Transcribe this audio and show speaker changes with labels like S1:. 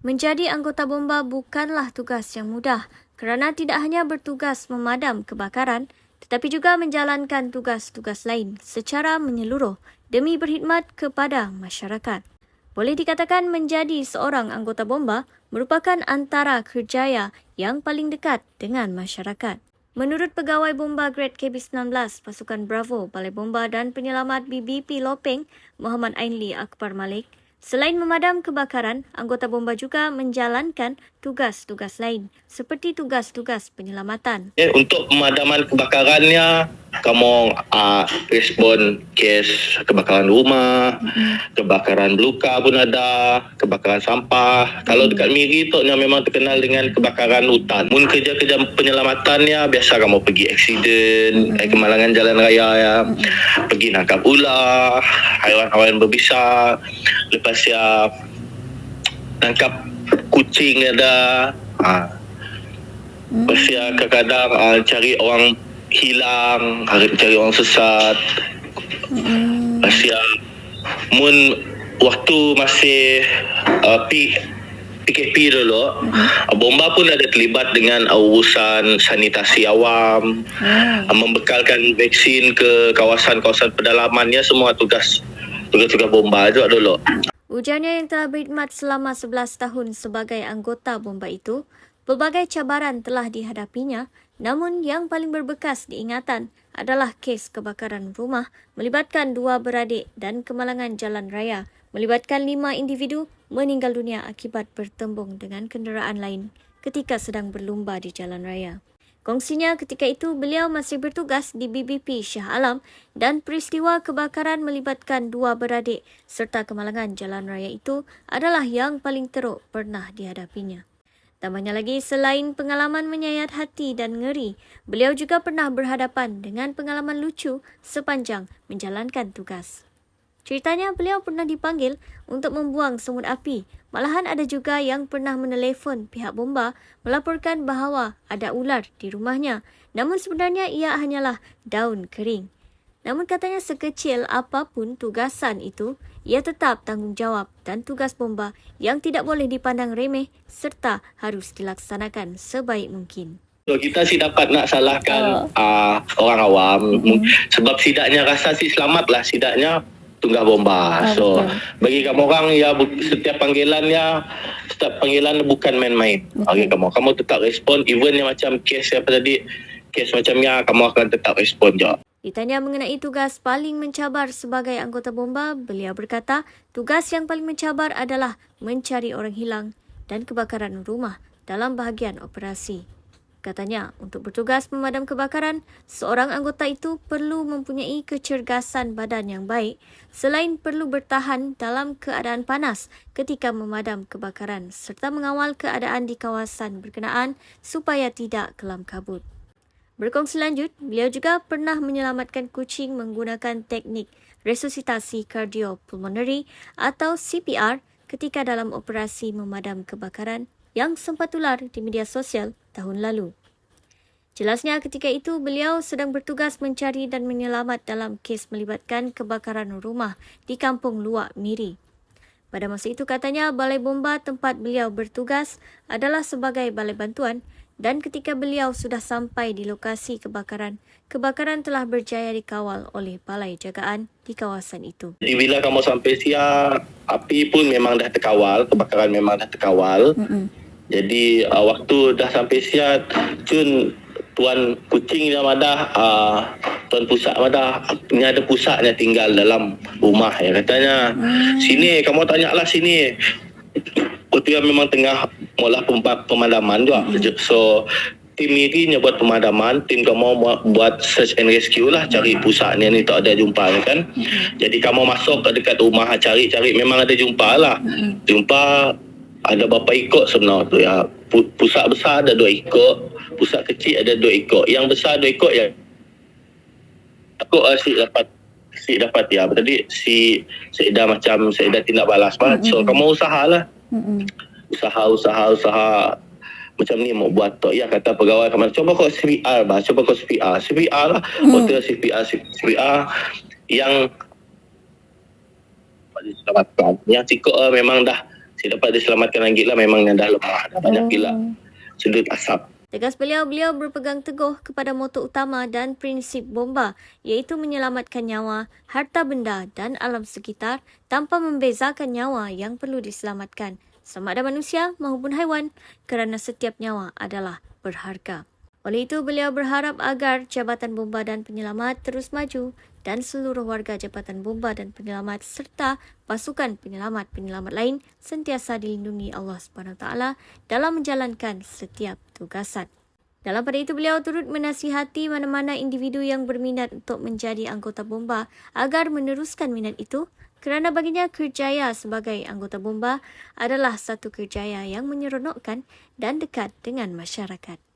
S1: Menjadi anggota bomba bukanlah tugas yang mudah kerana tidak hanya bertugas memadam kebakaran tetapi juga menjalankan tugas-tugas lain secara menyeluruh demi berkhidmat kepada masyarakat. Boleh dikatakan menjadi seorang anggota bomba merupakan antara kerjaya yang paling dekat dengan masyarakat. Menurut Pegawai Bomba Grade KB19 Pasukan Bravo Balai Bomba dan Penyelamat BBP Lopeng, Muhammad Ainli Akbar Malik, selain memadam kebakaran, anggota bomba juga menjalankan tugas-tugas lain seperti tugas-tugas penyelamatan.
S2: Untuk pemadaman kebakarannya, kamu respon kes kebakaran rumah, kebakaran luka pun ada, kebakaran sampah. Kalau dekat Miri tu memang terkenal dengan kebakaran hutan. Mun kerja-kerja penyelamatannya, biasa kamu pergi aksiden, kemalangan jalan raya ya, pergi nangkap ular, haiwan-haiwan berbisa, lepas ya tangkap kucing ada. Lepas ya kadang-kadang cari orang hilang, cari orang sesat. Lepas ya mun waktu masih PKP dulu, bomba pun ada terlibat dengan urusan sanitasi awam, membekalkan vaksin ke kawasan-kawasan pedalamannya, semua tugas bomba juga dulu.
S1: Ujarnya yang telah berkhidmat selama 11 tahun sebagai anggota bomba itu, pelbagai cabaran telah dihadapinya, namun yang paling berbekas diingatan adalah kes kebakaran rumah melibatkan 2 beradik dan kemalangan jalan raya melibatkan 5 individu meninggal dunia akibat bertembung dengan kenderaan lain ketika sedang berlumba di jalan raya. Kongsinya ketika itu beliau masih bertugas di BBP Shah Alam dan peristiwa kebakaran melibatkan 2 beradik serta kemalangan jalan raya itu adalah yang paling teruk pernah dihadapinya. Tambahnya lagi, selain pengalaman menyayat hati dan ngeri, beliau juga pernah berhadapan dengan pengalaman lucu sepanjang menjalankan tugas. Ceritanya, beliau pernah dipanggil untuk membuang semut api. Malahan ada juga yang pernah menelefon pihak bomba melaporkan bahawa ada ular di rumahnya. Namun sebenarnya ia hanyalah daun kering. Namun katanya sekecil apapun tugasan itu, ia tetap tanggungjawab dan tugas bomba yang tidak boleh dipandang remeh serta harus dilaksanakan sebaik mungkin.
S2: So, kita sih dapat nak salahkan orang awam sebab sidaknya rasa sih selamatlah sidaknya tunggah bomba. So bagi kamu orang ya setiap panggilan bukan main-main. Bagi kamu tetap respon even yang macam kes apa tadi, kes macamnya kamu akan tetap respon je.
S1: Ditanya mengenai tugas paling mencabar sebagai anggota bomba, beliau berkata tugas yang paling mencabar adalah mencari orang hilang dan kebakaran rumah dalam bahagian operasi. Katanya, untuk bertugas memadam kebakaran, seorang anggota itu perlu mempunyai kecergasan badan yang baik selain perlu bertahan dalam keadaan panas ketika memadam kebakaran serta mengawal keadaan di kawasan berkenaan supaya tidak kelam kabut. Berkongsi lanjut, beliau juga pernah menyelamatkan kucing menggunakan teknik resusitasi kardiopulmoneri atau CPR ketika dalam operasi memadam kebakaran yang sempat tular di media sosial tahun lalu. Jelasnya ketika itu beliau sedang bertugas mencari dan menyelamat dalam kes melibatkan kebakaran rumah di Kampung Luak Miri. Pada masa itu katanya balai bomba tempat beliau bertugas adalah sebagai balai bantuan dan ketika beliau sudah sampai di lokasi kebakaran telah berjaya dikawal oleh balai jagaan di kawasan itu.
S2: Jadi bila kamu sampai siap, api pun memang dah terkawal, kebakaran memang dah terkawal. Jadi waktu dah sampai siap, cun tuan kucing dah madah, tuan pusak madah, ni ada pusaknya tinggal dalam rumah ya katanya. Sini kamu tanyalah sini. Waktu yang memang tengah mula pemadaman juga. So tim ini buat pemadaman, tim kamu buat search and rescue lah, cari pusaknya ni tak ada jumpa kan. Jadi kamu masuk ke dekat rumah cari memang ada jumpa lah. Jumpa ada berapa ekor sebenarnya tu ya. Pusat besar ada 2 ekor, pusat kecil ada 2 ekor. Yang besar 2 ekor ya. Aku si dapat ya. Tadi si Seidah tindak balas banget. So kamu usahalah. Usaha macam ni mau buat tu. Ya kata pegawai kamu coba kau CPR bah, coba kau CPR lah. Hotel CPR yang sikok memang dah dapat diselamatkan lagi lah, memang dah lemah, dah banyak pula sudut asap.
S1: Tegas beliau berpegang teguh kepada moto utama dan prinsip bomba, iaitu menyelamatkan nyawa, harta benda dan alam sekitar tanpa membezakan nyawa yang perlu diselamatkan, sama ada manusia maupun haiwan, kerana setiap nyawa adalah berharga. Oleh itu, beliau berharap agar Jabatan Bomba dan Penyelamat terus maju dan seluruh warga Jabatan Bomba dan Penyelamat serta pasukan penyelamat-penyelamat lain sentiasa dilindungi Allah SWT dalam menjalankan setiap tugasan. Dalam pada itu, beliau turut menasihati mana-mana individu yang berminat untuk menjadi anggota Bomba agar meneruskan minat itu, kerana baginya kerjaya sebagai anggota Bomba adalah satu kerjaya yang menyeronokkan dan dekat dengan masyarakat.